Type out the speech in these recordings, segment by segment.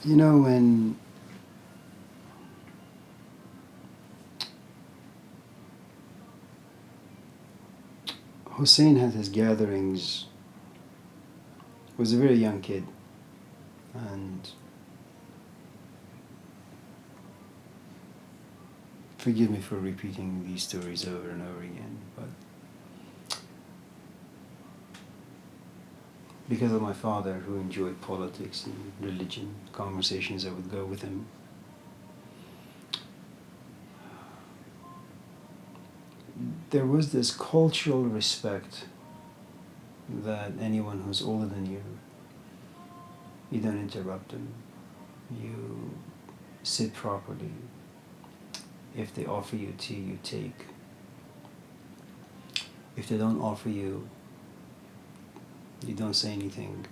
You know, when Hussein had his gatherings, was a very young kid, and forgive me for repeating these stories over and over again, but because of my father, who enjoyed politics and religion conversations, I would go with him. There was this cultural respect that anyone who's older than you don't interrupt them. You sit properly. If they offer you tea, you take. If they don't offer you, you don't say anything.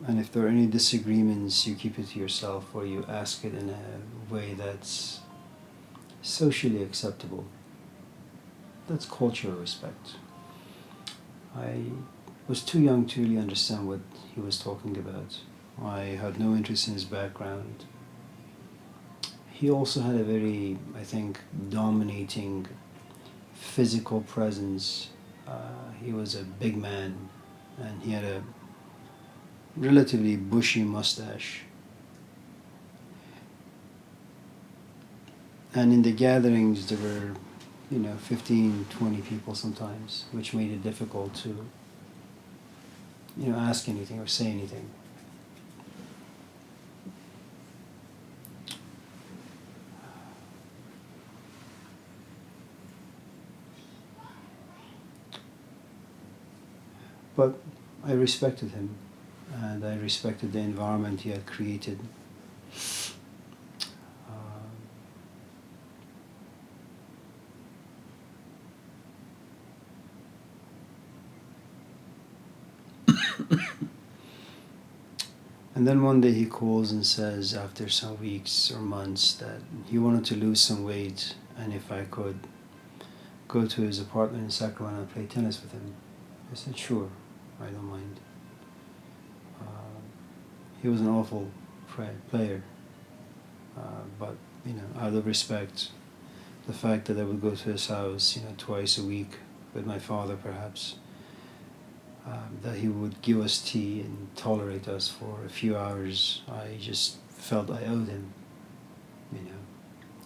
And if there are any disagreements, you keep it to yourself or you ask it in a way that's socially acceptable. That's cultural respect. I was too young to really understand what he was talking about. I had no interest in his background. He also had a very, I think, dominating physical presence. He was a big man and he had a relatively bushy mustache. And in the gatherings, there were, 15, 20 people sometimes, which made it difficult to, ask anything or say anything. But I respected him, and I respected the environment he had created. And then one day he calls and says, after some weeks or months, that he wanted to lose some weight, and if I could go to his apartment in Sacramento and play tennis with him. I said, sure, I don't mind. He was an awful player, but out of respect, the fact that I would go to his house, twice a week with my father, perhaps, that he would give us tea and tolerate us for a few hours, I just felt I owed him,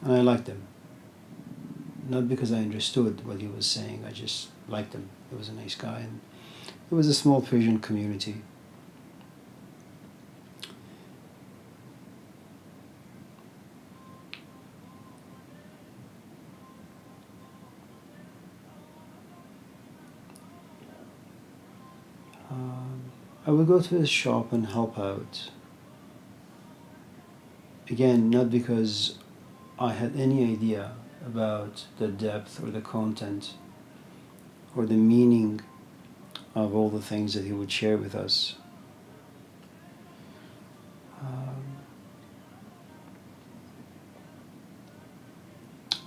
and I liked him. Not because I understood what he was saying, I just liked him. He was a nice guy, and it was a small Persian community. I would go to his shop and help out. Again, not because I had any idea about the depth or the content or the meaning of all the things that he would share with us.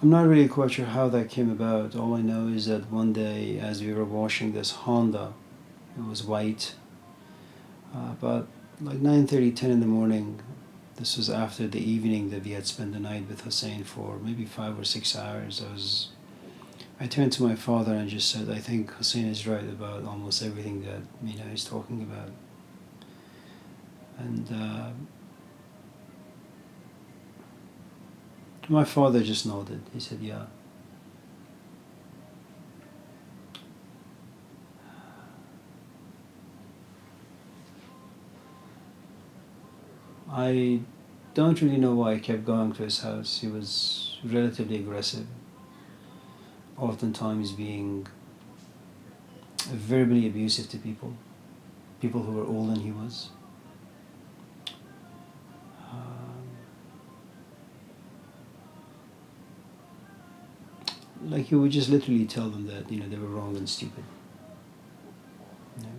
I'm not really quite sure how that came about. All I know is that one day, as we were washing this Honda, it was white, about like 9:30, 10 in the morning. This was after the evening that we had spent the night with Hussein for maybe 5 or 6 hours. I turned to my father and just said, I think Hussein is right about almost everything that he's talking about. And my father just nodded. He said, yeah. I don't really know why I kept going to his house. He was relatively aggressive, oftentimes being verbally abusive to people who were older than he was. Like he would just literally tell them that they were wrong and stupid. You know?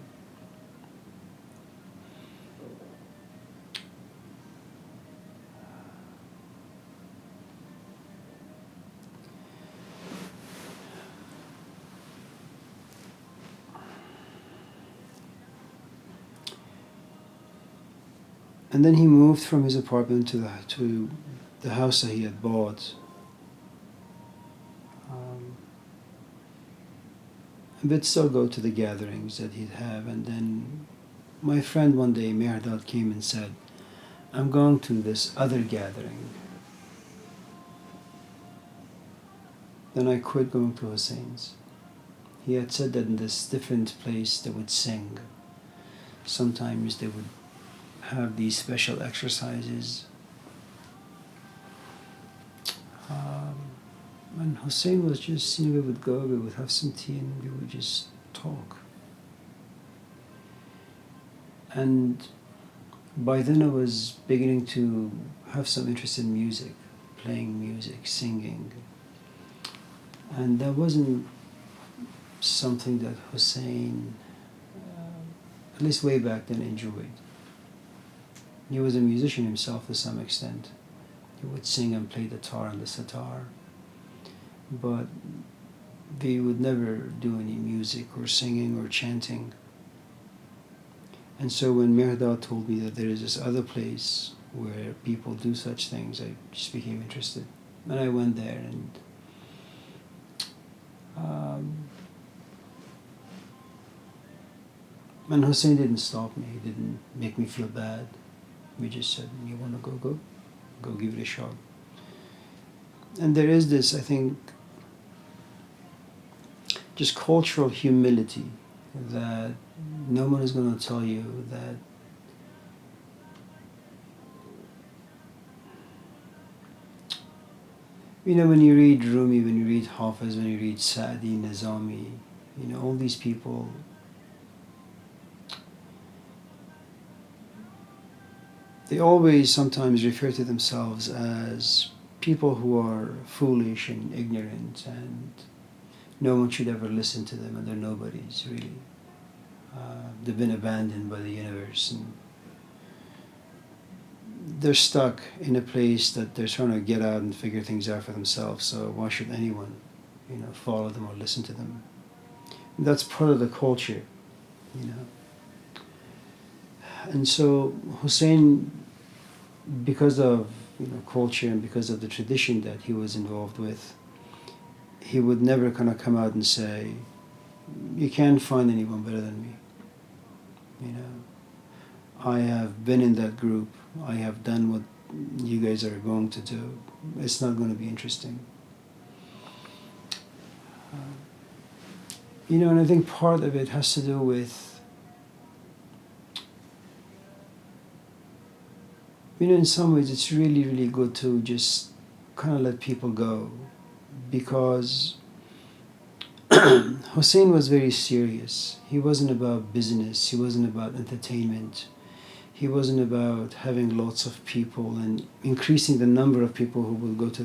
And then he moved from his apartment to the house that he had bought. We'd still go to the gatherings that he'd have, and then my friend one day, Mehrdad, came and said, I'm going to this other gathering. Then I quit going to Hussein's. He had said that in this different place they would sing. Sometimes they would have these special exercises. And Hussein was just, we would go, we would have some tea, and we would just talk. And by then I was beginning to have some interest in music, playing music, singing. And that wasn't something that Hussein, at least way back then, enjoyed. He was a musician himself to some extent. He would sing and play the tar and the sitar. But they would never do any music or singing or chanting. And so when Mehrdad told me that there is this other place where people do such things, I just became interested. And I went there, and Hussein didn't stop me. He didn't make me feel bad. We just said, you want to go? Go give it a shot. And there is this, I think, just cultural humility that no one is going to tell you that when you read Rumi, when you read Hafiz, when you read Sa'di, Nizami, all these people, they always sometimes refer to themselves as people who are foolish and ignorant, and no one should ever listen to them, and they're nobodies, really. They've been abandoned by the universe, and they're stuck in a place that they're trying to get out and figure things out for themselves, so why should anyone, follow them or listen to them? And that's part of the culture, And so Hussein, because of culture and because of the tradition that he was involved with, he would never kind of come out and say, you can't find anyone better than me. I have been in that group. I have done what you guys are going to do. It's not going to be interesting. And I think part of it has to do with, in some ways it's really, really good to just kind of let people go, because Hussein was very serious. He wasn't about business. He wasn't about entertainment. He wasn't about having lots of people and increasing the number of people who would go to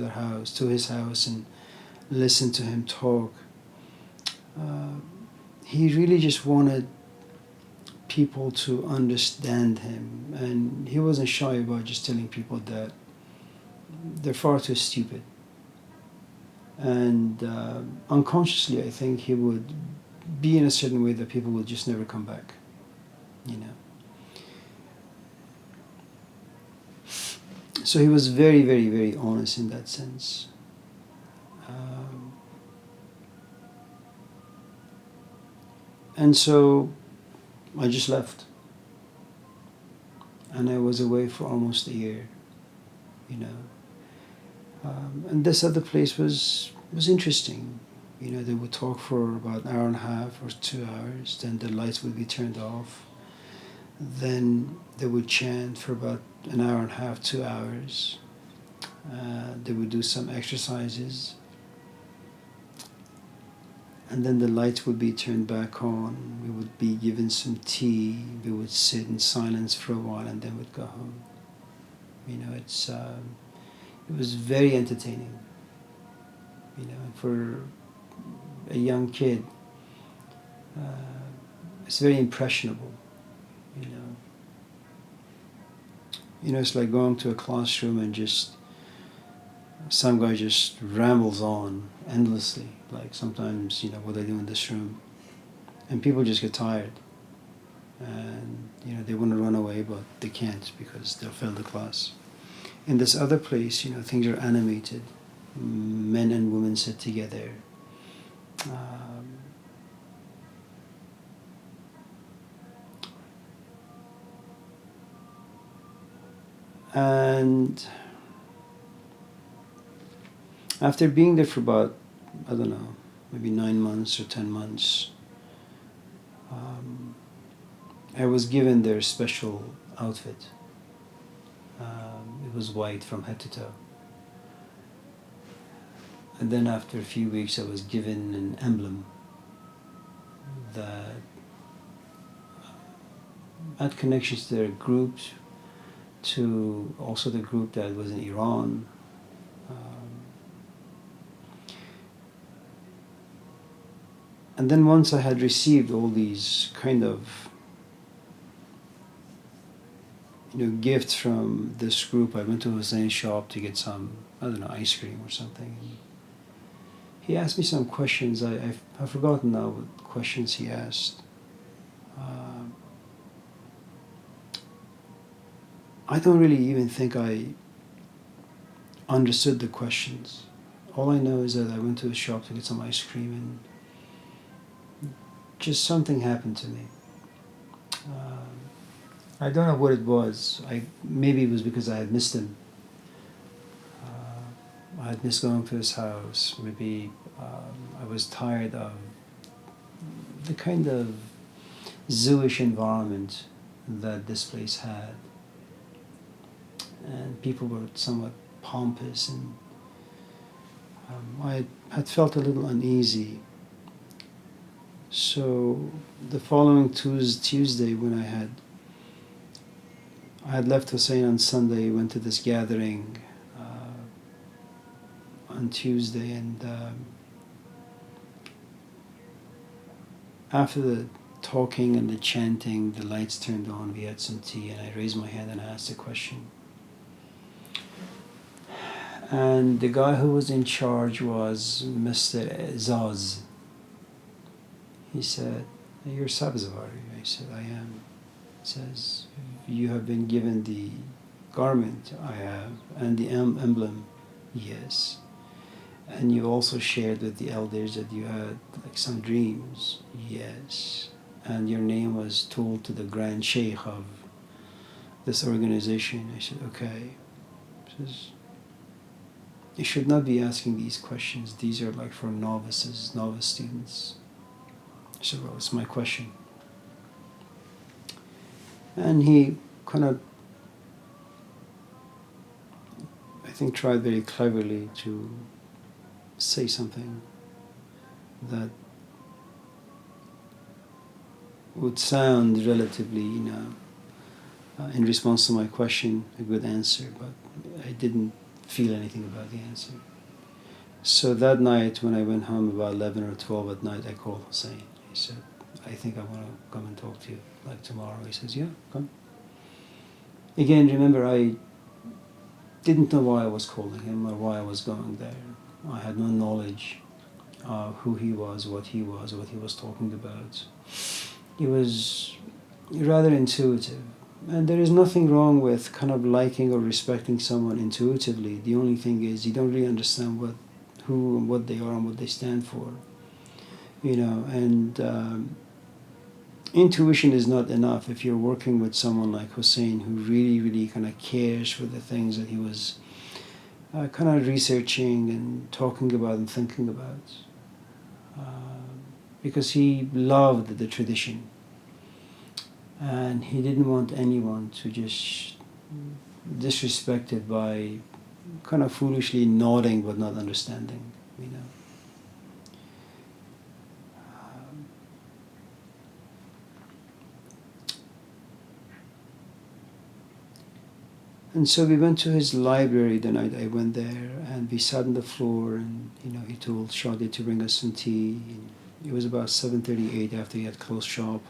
his house and listen to him talk. He really just wanted people to understand him, and he wasn't shy about just telling people that they're far too stupid. And unconsciously, I think he would be in a certain way that people would just never come back, So he was very, very, very honest in that sense. And so I just left. And I was away for almost a year, and this other place was interesting. They would talk for about an hour and a half or 2 hours, then the lights would be turned off. Then they would chant for about an hour and a half, 2 hours. They would do some exercises. And then the lights would be turned back on. We would be given some tea. We would sit in silence for a while, and then we'd go home. It was very entertaining. For a young kid, it's very impressionable. It's like going to a classroom and just some guy just rambles on endlessly, like sometimes what I do in this room, and people just get tired, and They want to run away, but they can't because they'll fail the class. In this other place, things are animated. Men and women sit together. And after being there for about, I don't know, maybe 9 months or 10 months, I was given their special outfit. It was white from head to toe. And then after a few weeks, I was given an emblem that had connections to their group, to also the group that was in Iran. And then once I had received all these kind of gifts from this group, I went to Hussein's shop to get some, I don't know, ice cream or something. And he asked me some questions. I've forgotten now what questions he asked. I don't really even think I understood the questions. All I know is that I went to a shop to get some ice cream and just something happened to me. I don't know what it was. Maybe it was because I had missed him. I had missed going to his house. Maybe I was tired of the kind of zooish environment that this place had. And people were somewhat pompous, and I had felt a little uneasy. So the following Tuesday, when I had left Hussein on Sunday, went to this gathering on Tuesday, and after the talking and the chanting, the lights turned on, we had some tea, and I raised my hand and I asked a question. And the guy who was in charge was Mr. Zaz. He said, "You're Sabzavari." I said, "I am." He says, "You have been given the garment." "I have." "And the emblem?" "Yes." "And you also shared with the elders that you had like some dreams?" "Yes." "And your name was told to the Grand Sheikh of this organization?" I said, "Okay." He says, "You should not be asking these questions. These are like for novice students." I said, "Well, it's my question." And he kind of, I think, tried very cleverly to say something that would sound relatively, in response to my question, a good answer, but I didn't feel anything about the answer. So that night, when I went home about 11 or 12 at night, I called Hussein. He said, "I think I want to come and talk to you, like tomorrow." He says, "Yeah, come." Again, remember, I didn't know why I was calling him or why I was going there. I had no knowledge of who he was, what he was talking about. It was rather intuitive. And there is nothing wrong with kind of liking or respecting someone intuitively. The only thing is you don't really understand who and what they are and what they stand for. And intuition is not enough if you're working with someone like Hussein, who really, really kind of cares for the things that he was kind of researching and talking about and thinking about. Because he loved the tradition. And he didn't want anyone to just disrespect it by kind of foolishly nodding but not understanding, And so we went to his library the night I went there, and we sat on the floor, and he told Shadi to bring us some tea. It was about 7:38 after he had closed shop.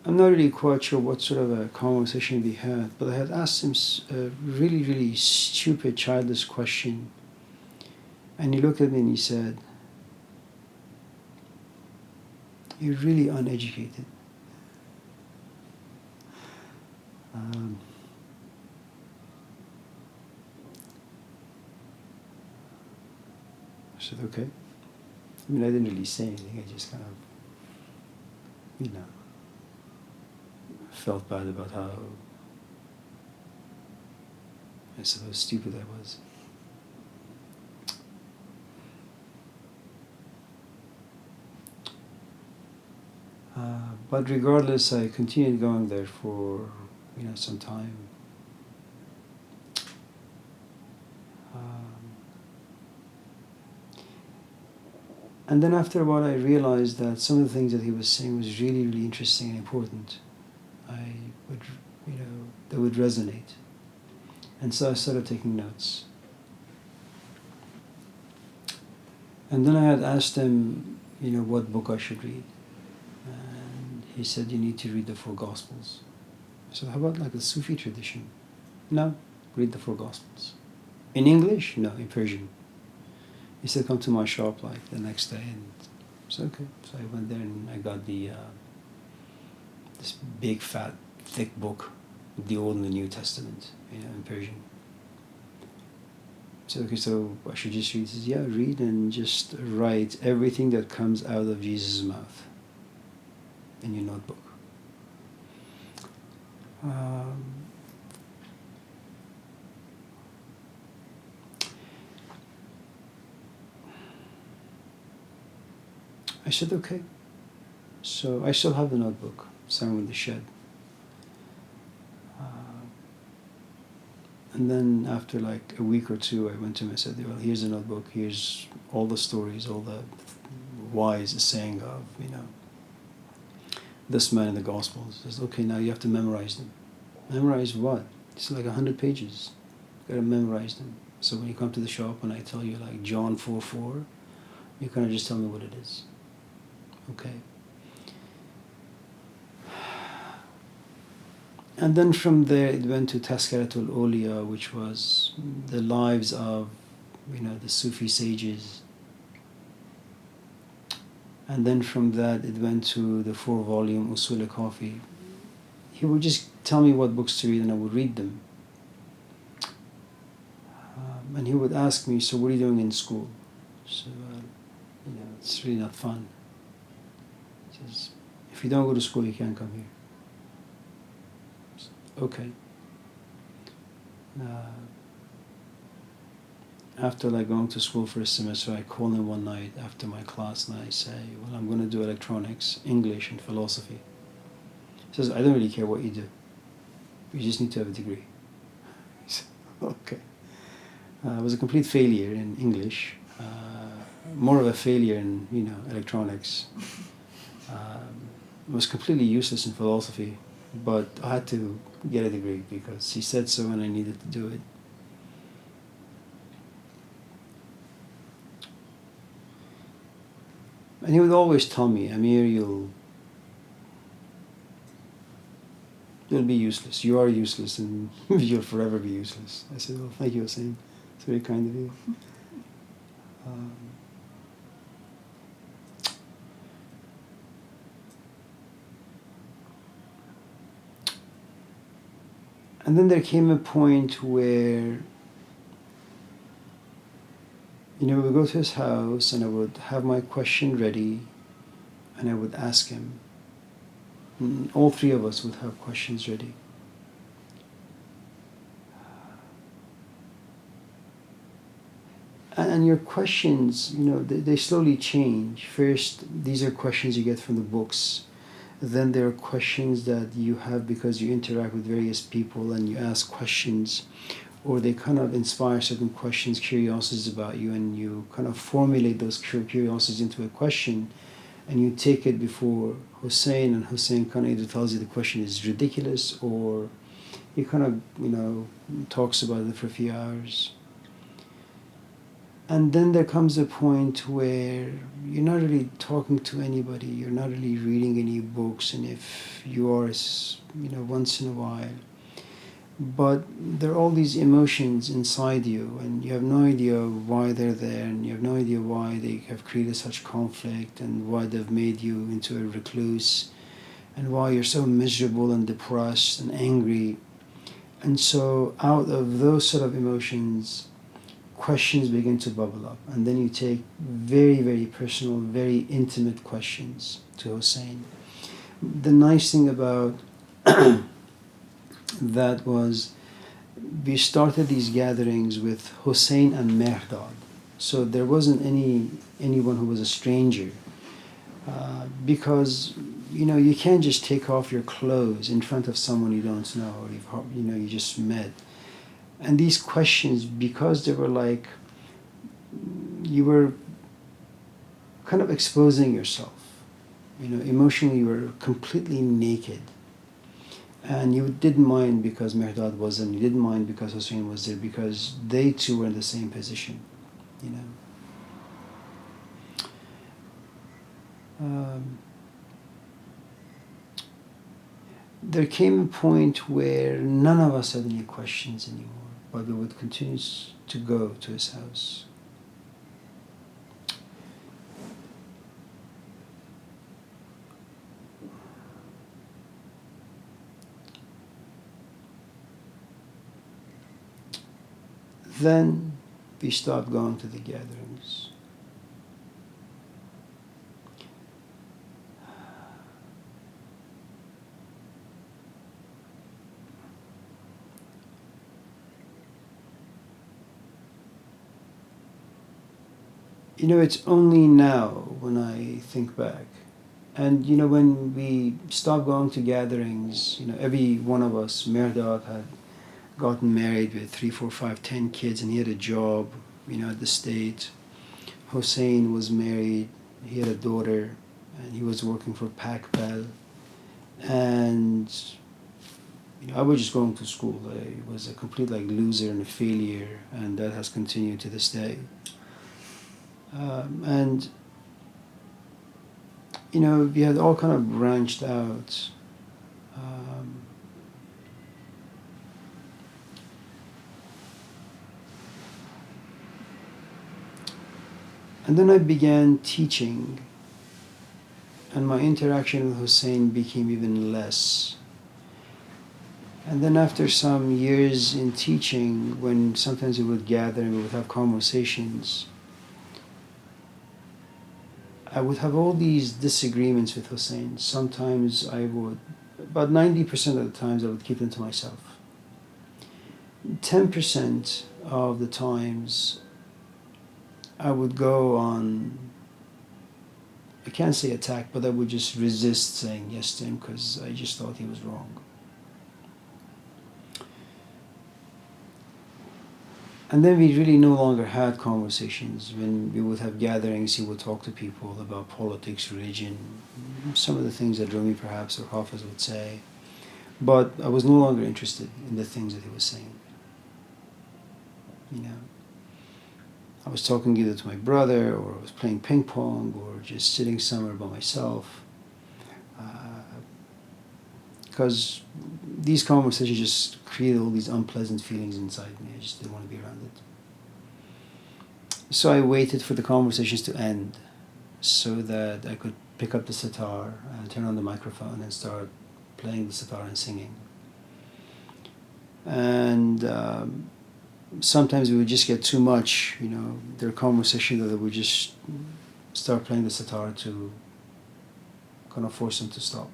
I'm not really quite sure what sort of a conversation we had, but I had asked him a really, really stupid, childish question. And he looked at me and he said, "You're really uneducated." I said, "Okay." I mean, I didn't really say anything. I just kind of, felt bad about how, I suppose, stupid I was. But regardless, I continued going there for, some time. And then after a while, I realized that some of the things that he was saying was really, really interesting and important. I would, that would resonate. And so I started taking notes. And then I had asked him, what book I should read. And he said, "You need to read the Four Gospels." I said, "How about like the Sufi tradition?" "No, read the Four Gospels." "In English?" "No, in Persian." He said, "Come to my shop like the next day." And I said, "Okay." So I went there and I got this big, fat, thick book, the Old and the New Testament, in Persian. I said, "Okay, so I should just read." He says, "Yeah, read and just write everything that comes out of Jesus' mouth in your notebook." I said, "Okay." So I still have the notebook somewhere in the shed. And then after like a week or two, I went to him and said, "Well, here's the notebook. Here's all the stories, all the wise saying of, this man in the Gospels." He says, "Okay, now you have to memorize them." "Memorize what?" It's like 100 pages. You got to memorize them. So when you come to the shop and I tell you like John 4:4, you kind of just tell me what it is. Okay. And then from there it went to Tazkiratul Awliya, which was the lives of, the Sufi sages. And then from that it went to the 4-volume Usul Kafi. He would just tell me what books to read and I would read them. And he would ask me, "So what are you doing in school?" So, it's really not fun. He says, "If you don't go to school, you can't come here." Okay. After like going to school for a semester, I call him one night after my class and I say, "Well, I'm going to do electronics, English, and philosophy." He says, "I don't really care what you do. You just need to have a degree." I said, "Okay." I was a complete failure in English, more of a failure in, electronics. I was completely useless in philosophy, but I had to get a degree because he said so and I needed to do it. And he would always tell me, "Amir, you'll be useless. You are useless and you'll forever be useless." I said, "Well, thank you, Hussein. It's very kind of you." And then there came a point where, we would go to his house and I would have my question ready and I would ask him. And all three of us would have questions ready. And your questions, they slowly change. First, these are questions you get from the books. Then there are questions that you have because you interact with various people and you ask questions, or they kind of inspire certain questions, curiosities about you, and you kind of formulate those curiosities into a question, and you take it before Hussein, and Hussein kind of either tells you the question is ridiculous, or he kind of, talks about it for a few hours. And then there comes a point where you're not really talking to anybody, you're not really reading any books, and if you are, once in a while, but there are all these emotions inside you, and you have no idea why they're there, and you have no idea why they have created such conflict, and why they've made you into a recluse, and why you're so miserable and depressed and angry. And so out of those sort of emotions, questions begin to bubble up, and then you take very, very personal, very intimate questions to Hussein. The nice thing about that was we started these gatherings with Hussein and Mehrdad. So there wasn't anyone who was a stranger, because you can't just take off your clothes in front of someone you don't know, or you just met. And these questions, because they were like, you were kind of exposing yourself, emotionally you were completely naked. And you didn't mind because Mehrdad wasn't, you didn't mind because Hussein was there, because they too were in the same position, There came a point where none of us had any questions anymore, but we would continue to go to his house. Then we stopped going to the gatherings. It's only now when I think back. And when we stopped going to gatherings, every one of us, Mehrdad had gotten married with 3, 4, 5, 10 kids, and he had a job, at the state. Hussein was married, he had a daughter, and he was working for Pakbel. And I was just going to school. I was a complete loser and a failure, and that has continued to this day. And we had all kind of branched out. And then I began teaching, and my interaction with Hussein became even less. And then after some years in teaching, when sometimes we would gather and we would have conversations, I would have all these disagreements with Hussein. Sometimes I would, about 90% of the times I would keep them to myself. 10% of the times I would go on, I can't say attack, but I would just resist saying yes to him because I just thought he was wrong. And then we really no longer had conversations. When we would have gatherings, he would talk to people about politics, religion, some of the things that Rumi perhaps or Hafiz would say. But I was no longer interested in the things that he was saying. I was talking either to my brother, or I was playing ping pong, or just sitting somewhere by myself. Because these conversations just created all these unpleasant feelings inside me. I just didn't want to be around it. So I waited for the conversations to end so that I could pick up the sitar and turn on the microphone and start playing the sitar and singing. And sometimes we would just get too much, their conversation, that I would just start playing the sitar to kind of force them to stop.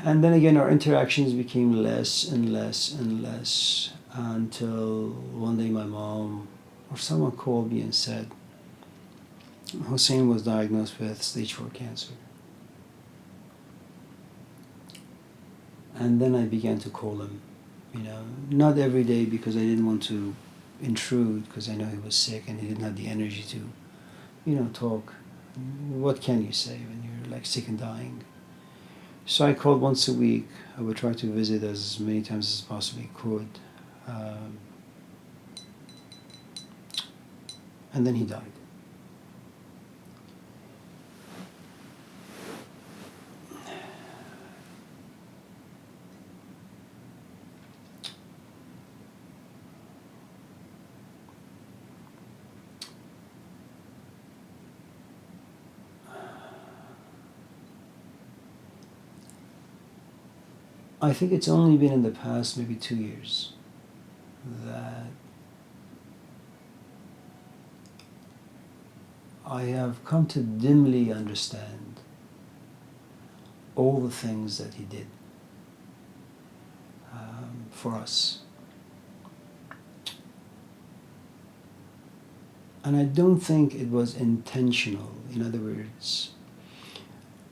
And then again, our interactions became less and less and less, until one day my mom or someone called me and said Hussein was diagnosed with stage 4 cancer. And then I began to call him, not every day, because I didn't want to intrude, because I know he was sick and he didn't have the energy to, talk. What can you say when you're sick and dying? So I called once a week. I would try to visit as many times as possibly could. And then he died. I think it's only been in the past maybe 2 years that I have come to dimly understand all the things that he did for us. And I don't think it was intentional. In other words,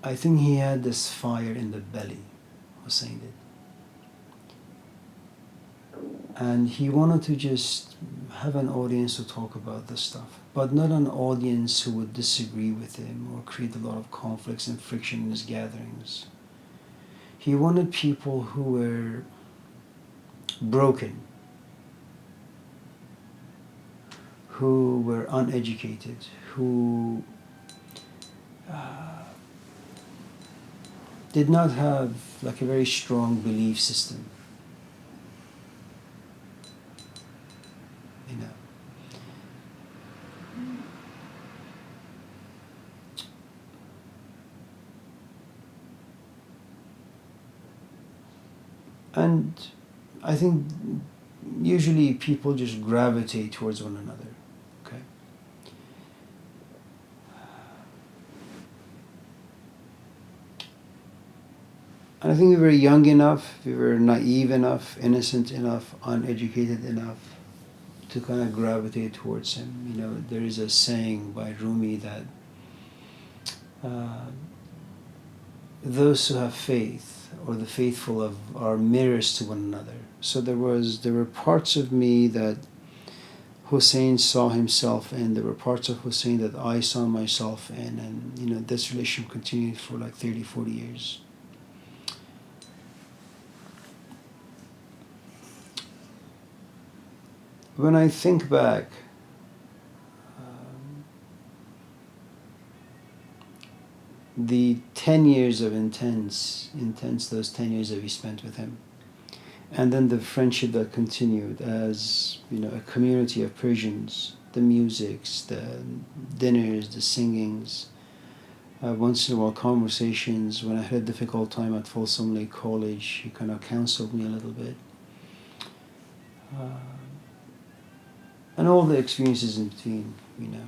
I think he had this fire in the belly, Hussein did. And he wanted to just have an audience to talk about this stuff, but not an audience who would disagree with him or create a lot of conflicts and friction in his gatherings. He wanted people who were broken, who were uneducated, who did not have like a very strong belief system, you know. And I think usually people just gravitate towards one another, okay? And I think we were young enough, we were naive enough, innocent enough, uneducated enough to kind of gravitate towards him. You know, there is a saying by Rumi that those who have faith, or the faithful, are mirrors to one another. So there were parts of me that Hussein saw himself in. There were parts of Hussein that I saw myself in, and you know, this relationship continued for like 30, 40 years. When I think back, the 10 years of intense, those 10 years that we spent with him, and then the friendship that continued as, you know, a community of Persians, the musics, the dinners, the singings, once in a while conversations. When I had a difficult time at Folsom Lake College, he kind of counseled me a little bit. And all the experiences in between, you know.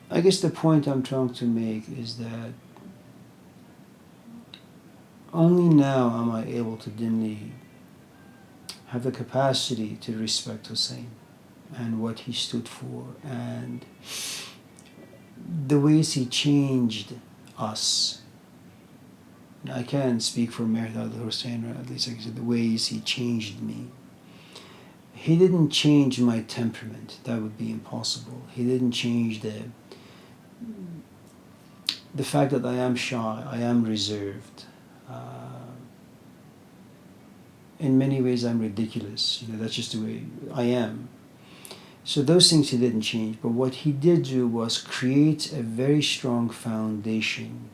I guess the point I'm trying to make is that only now am I able to dimly have the capacity to respect Hussein and what he stood for and the ways he changed us. I can't speak for Mirdad Hussein, or at least I can say the ways he changed me. He didn't change my temperament. That would be impossible. He didn't change the fact that I am shy, I am reserved. In many ways I'm ridiculous. You know, that's just the way I am. So those things he didn't change. But what he did do was create a very strong foundation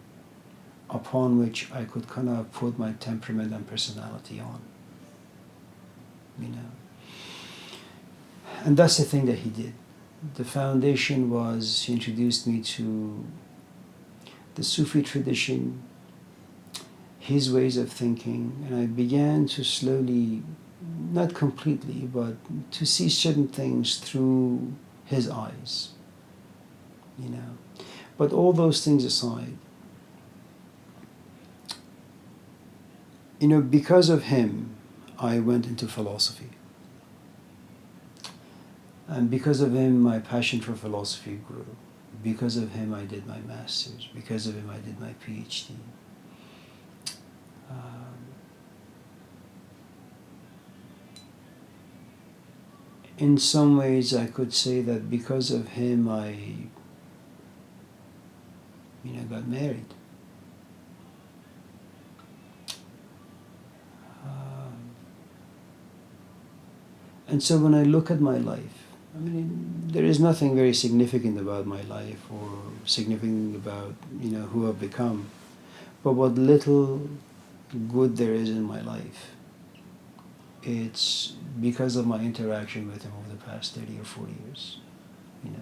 upon which I could kind of put my temperament and personality on. You know. And that's the thing that he did. The foundation was, he introduced me to the Sufi tradition, his ways of thinking, and I began to slowly, not completely, but to see certain things through his eyes, you know. But all those things aside, you know, because of him, I went into philosophy. And because of him, my passion for philosophy grew. Because of him, I did my master's. Because of him, I did my PhD. In some ways, I could say that because of him, I, you know, got married. And so when I look at my life, I mean, there is nothing very significant about my life or significant about, you know, who I've become. But what little good there is in my life it's because of my interaction with him over the past 30 or 40 years, you know.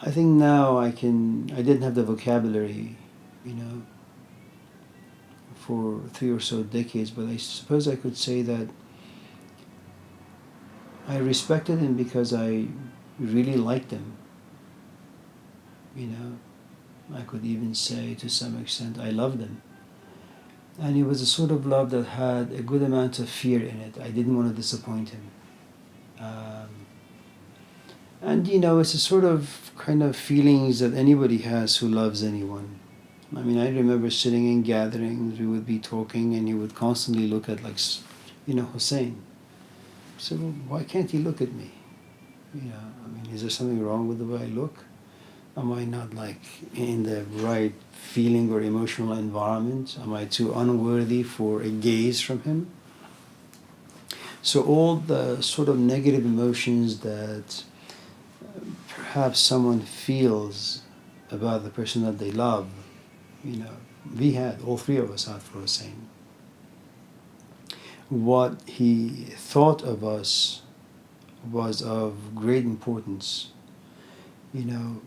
I think now I didn't have the vocabulary, you know, for 3 or so decades, but I suppose I could say that I respected him because I really liked him, you know. I could even say to some extent I loved him. And it was a sort of love that had a good amount of fear in it. I didn't want to disappoint him. And you know, it's a sort of kind of feelings that anybody has who loves anyone. I mean, I remember sitting in gatherings, we would be talking, and he would constantly look at, like, you know, Hussein. So, well, why can't he look at me? You know, I mean, is there something wrong with the way I look? Am I not, like, in the right feeling or emotional environment? Am I too unworthy for a gaze from him? So all the sort of negative emotions that perhaps someone feels about the person that they love, you know, we had, all three of us had for Hussein. What he thought of us was of great importance, you know.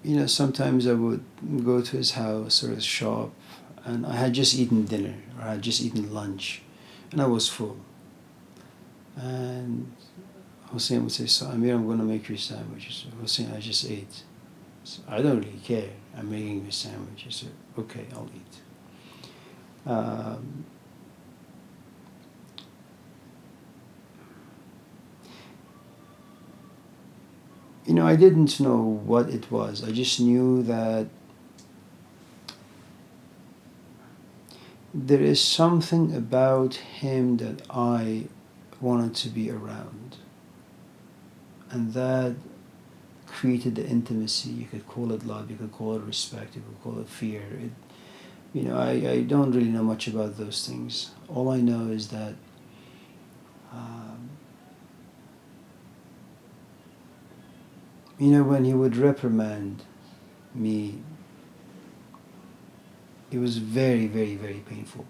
You know, sometimes I would go to his house or his shop, and I had just eaten dinner or I had just eaten lunch, and I was full. And Hussein would say, "So Amir, I'm going to make you a sandwich." I said, "Hussein, I just ate." So, I don't really care. I'm making you a sandwich. I said, "Okay, I'll eat." You know, I didn't know what it was. I just knew that there is something about him that I wanted to be around. And that created the intimacy. You could call it love, you could call it respect, you could call it fear. You know, I don't really know much about those things. All I know is that you know, when he would reprimand me, it was very, very, very painful.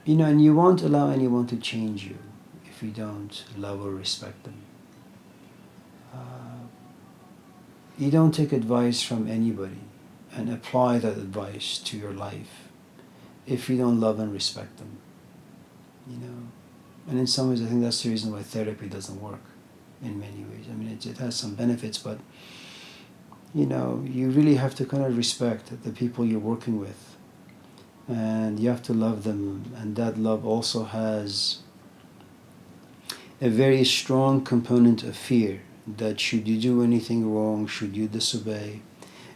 You know, and you won't allow anyone to change you if you don't love or respect them. You don't take advice from anybody and apply that advice to your life if you don't love and respect them. You know, and in some ways, I think that's the reason why therapy doesn't work. In many ways, I mean, it has some benefits, but you know, you really have to kind of respect the people you're working with, and you have to love them, and that love also has a very strong component of fear, that should you do anything wrong, should you disobey,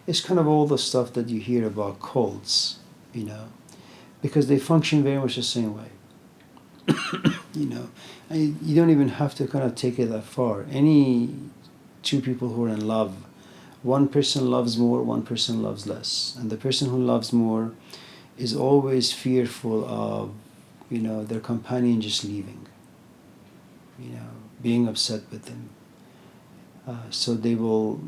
it's kind of all the stuff that you hear about cults, you know, because they function very much the same way. You know, you don't even have to kind of take it that far. Any two people who are in love, one person loves more, one person loves less, and the person who loves more is always fearful of, you know, their companion just leaving, you know, being upset with them. So they will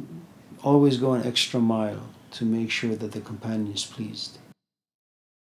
always go an extra mile to make sure that the companion is pleased.